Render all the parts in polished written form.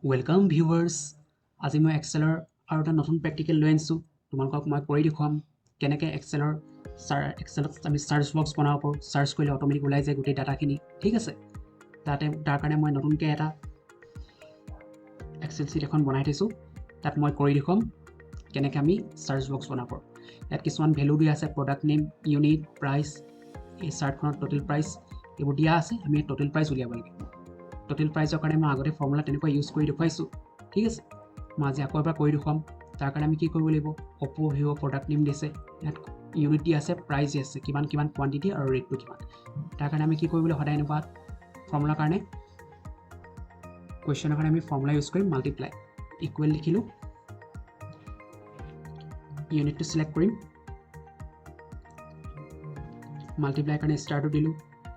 Welcome viewers. আজি মই এক্সেলৰ আৰু এটা নতুন প্ৰেক্টিকেল লৈ আনিছোঁ তোমালোকক মই কৰি দেখুৱাম কেনেকৈ এক্সেলত আমি সাৰ্চ বক্স বনাব পাৰোঁ সাৰ্চ কৰিলে অটোমেটিক ওলাই যায় গোটেই ডাটাখিনি ঠিক আছে তাৰ কাৰণে মই নতুনকৈ এটা এক্সেল শীট এখন বনাই থৈছোঁ তাত মই কৰি দেখুৱাম কেনেকৈ আমি সাৰ্চ বক্স বনাব পাৰোঁ ইয়াত কিছুমান ভেলু দিয়া আছে প্ৰডাক্ট নেম ইউনিট প্ৰাইচ এই চাৰ্টখনত টোটেল প্ৰাইচ এইবোৰ দিয়া আছে আমি টোটেল প্ৰাইচ উলিয়াব লাগে টোটেল প্ৰাইচৰ কাৰণে মই আগতে ফৰ্মুলা তেনেকুৱা ইউজ কৰি দেখুৱাইছোঁ ঠিক আছে মই আজি আকৌ এবাৰ কৰি দেখুৱাম তাৰ কাৰণে আমি কি কৰিব লাগিব অপো ভিভো প্ৰডাক্ট নেম দিছে ইয়াত ইউনিট দি আছে প্ৰাইচ দি আছে কিমান কিমান কোৱান্টিটি আৰু ৰেটটো কিমান তাৰ কাৰণে আমি কি কৰিব লাগিব সদায় এনেকুৱা ফৰ্মুলাৰ কাৰণে কুৱেশ্যনৰ কাৰণে আমি ফৰ্মুলা ইউজ কৰিম মাল্টিপ্লাই ইকুৱেল লিখিলোঁ ইউনিটটো চিলেক্ট কৰিম মাল্টিপ্লাই কাৰণে ষ্টাৰটো দিলোঁ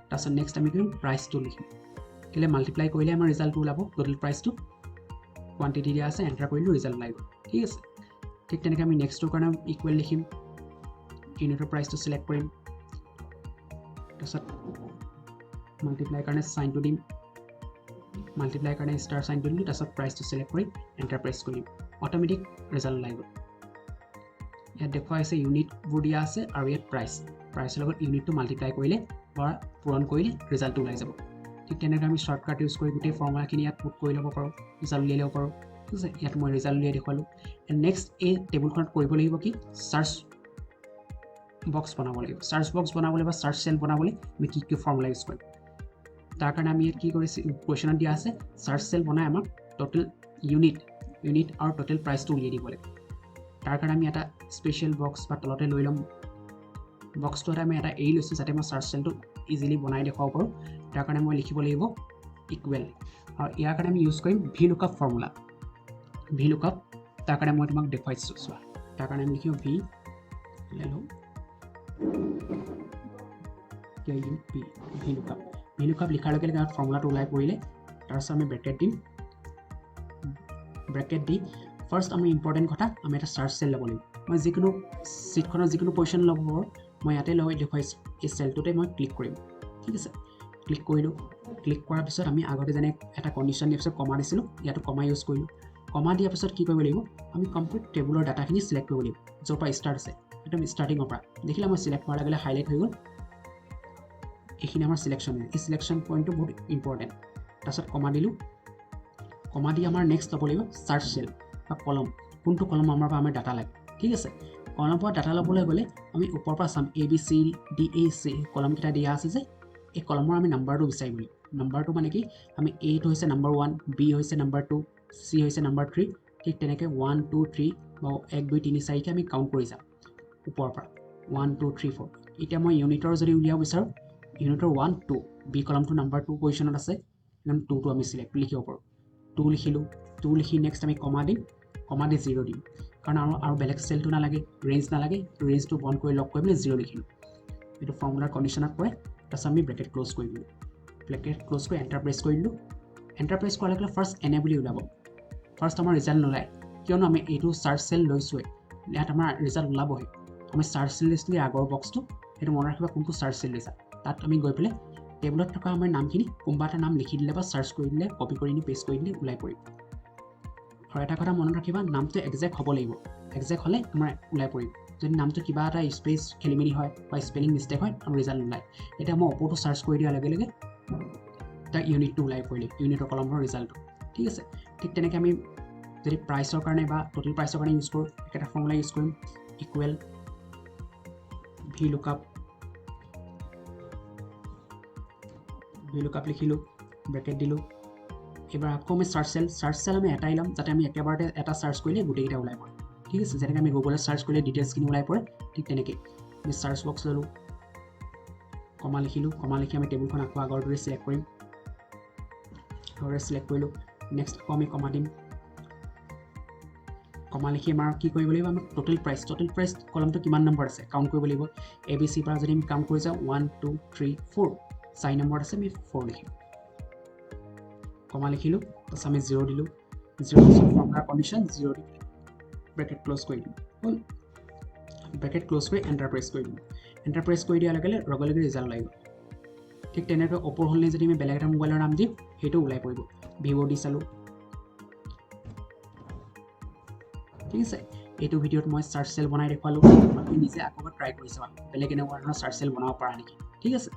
তাৰপিছত নেক্সট আমি কৰিম প্ৰাইচটো লিখিম কেলে মাল্টিপ্লাই কৰিলে আমাৰ ৰিজাল্টটো ওলাব টোটেল প্ৰাইচটো কোৱান্টিটি দিয়া আছে এণ্টাৰ কৰিলোঁ ৰিজাল্ট ওলাই গ'ল ঠিক আছে ঠিক তেনেকৈ আমি নেক্সটটোৰ কাৰণে ইকুৱেল লিখিম ইউনিটৰ প্ৰাইচটো চিলেক্ট কৰিম তাৰপিছত মাল্টিপ্লাই কাৰণে চাইনটো দিম মাল্টিপ্লাই কাৰণে ষ্টাৰ চাইনটো দিলোঁ তাৰপিছত প্ৰাইচটো চিলেক্ট কৰি এণ্টাৰ প্ৰেছ কৰিম অট'মেটিক ৰিজাল্ট ওলাই গ'ল ইয়াত দেখুৱাই আছে ইউনিটবোৰ দিয়া আছে আৰু ইয়াত প্ৰাইচৰ লগত ইউনিটটো মাল্টিপ্লাই কৰিলে বা পূৰণ কৰিলে ৰিজাল্টটো ওলাই যাব ঠিক তেনেকৈ আমি শ্বৰ্টকাট ইউজ কৰি গোটেই ফৰ্মুলাখিনি ইয়াত পুট কৰি ল'ব পাৰোঁ ৰিজাল্ট উলিয়াই ল'ব পাৰোঁ ঠিক আছে ইয়াত মই ৰিজাল্ট উলিয়াই দেখুৱালোঁ নেক্সট এই টেবুলখনত কৰিব লাগিব কি সাৰ্চ বক্স বনাব লাগিব সাৰ্চ বক্স বনাবলৈ বা সাৰ্চ চেল বনাবলৈ আমি কি ফৰ্মুলা ইউজ কৰিম তাৰ কাৰণে আমি ইয়াত কি কৰিছোঁ কুৱেশ্যনত দিয়া আছে সাৰ্চ চেল বনাই আমাক টোটেল ইউনিট আৰু টোটেল প্ৰাইচটো উলিয়াই দিব লাগিব তাৰ কাৰণে আমি এটা স্পেচিয়েল বক্স বা তলতে লৈ ল'ম বক্সটো এটা আমি এটা এৰি লৈছোঁ যাতে মই সাৰ্চ চেলটো ইজিলি বনাই দেখুৱাব পাৰোঁ তাৰ কাৰণে মই লিখিব লাগিব ইকুৱেল আৰু ইয়াৰ কাৰণে আমি ইউজ কৰিম V lookup formula V lookup তাৰ কাৰণে মই তোমাক দেখুৱাইছোঁ চোৱা তাৰ কাৰণে আমি লিখিম ভি লুকআপ লিখাৰ লগে লগে ফৰ্মুলাটো ওলাই পৰিলে তাৰপিছত আমি ব্ৰেকেট দিম ব্ৰেকেট দি ফাৰ্ষ্ট আমি ইম্পৰ্টেণ্ট কথা আমি এটা সাৰ্চ চেল ল'ব লাগিব মই যিকোনো ছিটখনৰ যিকোনো পজিশ্যন ল'ব পাৰোঁ মই ইয়াতে লৈ দেখুৱাইছোঁ এই চেলটোতে মই ক্লিক কৰিম ঠিক আছে ক্লিক কৰিলোঁ ক্লিক কৰাৰ পিছত আমি আগতে যেনে এটা কণ্ডিশ্যন দিয়াৰ পিছত কমা দিছিলোঁ ইয়াতো কমা ইউজ কৰিলোঁ কমা দিয়াৰ পিছত কি কৰিব লাগিব আমি কমপ্লিট টেবুলৰ ডাটাখিনি চিলেক্ট কৰিব লাগিব য'ৰ পৰা ষ্টাৰ্ট আছে একদম ষ্টাৰ্টিঙৰ পৰা দেখিলে মই চিলেক্ট কৰাৰ লগে লগে হাইলাইট হৈ গ'ল এইখিনি আমাৰ চিলেকশ্যন এই চিলেকশ্যন পইণ্টটো বহুত ইম্পৰ্টেণ্ট তাৰপিছত কমা দিলোঁ কমা দি আমাৰ নেক্সট ল'ব লাগিব সাৰ্চ চেল বা কলম কোনটো কলম আমাৰ ডাটা লাগে ঠিক আছে কলমৰ পৰা ডাটা ল'বলৈ গ'লে আমি ওপৰৰ পৰা চাম A B C D A C কলমকেইটা দিয়া আছে যে এই কলমৰ আমি নাম্বাৰটো বিচাৰিব লাগিব নাম্বাৰটো মানে কি আমি এটো হৈছে নাম্বাৰ 1 বি হৈছে নাম্বাৰ 2 চি হৈছে নাম্বাৰ 3 ঠিক তেনেকৈ 1 2 3 বা 1 2 3 4কে আমি কাউণ্ট কৰি যাম ওপৰৰ পৰা 1 2 3 4 এতিয়া মই ইউনিটৰ যদি উলিয়াব বিচাৰোঁ ইউনিটৰ 1 2 বি কলমটো নাম্বাৰ 2 পজিশ্যনত আছে একদম 2টো আমি চিলেক্ট লিখিব পাৰোঁ 2 লিখিলোঁ 2 লিখি নেক্সট আমি কমা দি 0 দিম কাৰণ আৰু বেলেগ চেলটো নালাগে ৰেঞ্জ নালাগে ৰেঞ্জটো বন্ধ কৰি লক কৰি পেলাই 0 লিখিলোঁ এইটো ফৰ্মুলাৰ কণ্ডিশ্যনত পৰে তাৰপিছত আমি ব্ৰেকেট ক্ল'জ কৰি দিলোঁ ব্ৰেকেট ক্ল'জ কৰি এণ্টাৰ প্ৰেছ কৰি দিলোঁ এণ্টাৰ প্ৰেছ কৰাৰ লগে ফাৰ্ষ্ট এনে বুলি ওলাব ফাৰ্ষ্ট আমাৰ ৰিজাল্ট নোলায় কিয়নো আমি এইটো সাৰ্চ চেল লৈছোঁৱে ইয়াত আমাৰ ৰিজাল্ট ওলাবহে আমি সাৰ্চ চেল লৈছিলোঁ আগৰ বক্সটো সেইটো মনত ৰাখিবা কোনটো সাৰ্চ চেল লৈছা তাত আমি গৈ পেলাই টেবুলত থকা আমাৰ নামখিনি কোনোবা এটা নাম লিখি দিলে বা সাৰ্চ কৰি দিলে কপি কৰি নি পেষ্ট কৰি দিলে ওলাই পৰিব আৰু এটা কথা মনত ৰাখিবা নামটো একজেক্ট হ'ব লাগিব একজেক্ট হ'লে আমাৰ ওলাই পৰিব যদি নামটো কিবা এটা স্পেচ খেলিমেলি হয় বা স্পেলিং মিষ্টেক হয় আৰু ৰিজাল্ট নোলায় এতিয়া মই অপৰটো সাৰ্চ কৰি দিয়াৰ লগে লগে তাৰ ইউনিটটো ওলাই পৰিলে ইউনিটৰ কলমৰ ৰিজাল্টটো ঠিক আছে ঠিক তেনেকৈ আমি যদি প্ৰাইচৰ কাৰণে বা টোটেল প্ৰাইচৰ কাৰণে ইউজ কৰোঁ একেটা ফৰ্মুলা ইউজ কৰিম ইকুৱেল ভি লুকআপ লিখিলোঁ ব্ৰেকেট দিলোঁ এবাৰ আকৌ আমি সাৰ্চ চেল আমি এটাই ল'ম যাতে আমি একেবাৰতে এটা সাৰ্চ কৰিলে গোটেইকেইটা ওলাই পৰে ঠিক আছে যেনেকৈ আমি গুগলত সাৰ্চ কৰিলে ডিটেইলছখিনি ওলাই পৰে ঠিক তেনেকৈ আমি সাৰ্চ বক্স ল'লোঁ কমা লিখিলোঁ কমা লিখি আমি টেবুলখন আকৌ আগৰ দৰে চিলেক্ট কৰিম আগৰে চিলেক্ট কৰিলোঁ নেক্সট আকৌ আমি কমা দিম কমা লিখি আমাৰ কি কৰিব লাগিব আমাৰ টোটেল প্ৰাইচ কলমটো কিমান নম্বৰ আছে কাউণ্ট কৰিব লাগিব এ বি চিৰ পৰা যদি আমি কাউণ্ট কৰি যাওঁ 1 2 3 4 4 নম্বৰত আছে আমি 4 লিখিম কমা লিখিলোঁ তাৰপিছত আমি 0 দিলোঁ 0 পিছত ফৰ্মুলাৰ কণ্ডিশ্যন 0 দি ব্ৰেকেট ক্ল'জ কৰি দিলোঁ হ'ল ব্ৰেকেট ক্ল'জ কৰি এণ্টাৰ প্ৰেছ কৰি দিলোঁ এণ্টাৰ প্ৰেছ কৰি দিয়াৰ লগে লগে ৰিজাল্ট ওলাই গ'ল ঠিক তেনেকৈ অপৰ হ'লে যদি আমি বেলেগ এটা মোবাইলৰ নাম দিম সেইটো ওলাই পৰিব ভিভ' দি চালোঁ ঠিক আছে এইটো ভিডিঅ'ত মই চাৰ্চ চেল বনাই দেখুৱালোঁ আপুনি নিজে আকৌ ট্ৰাই কৰি চাব বেলেগ এনেকুৱা ধৰণৰ চাৰ্চ চেল বনাব পাৰা নেকি ঠিক আছে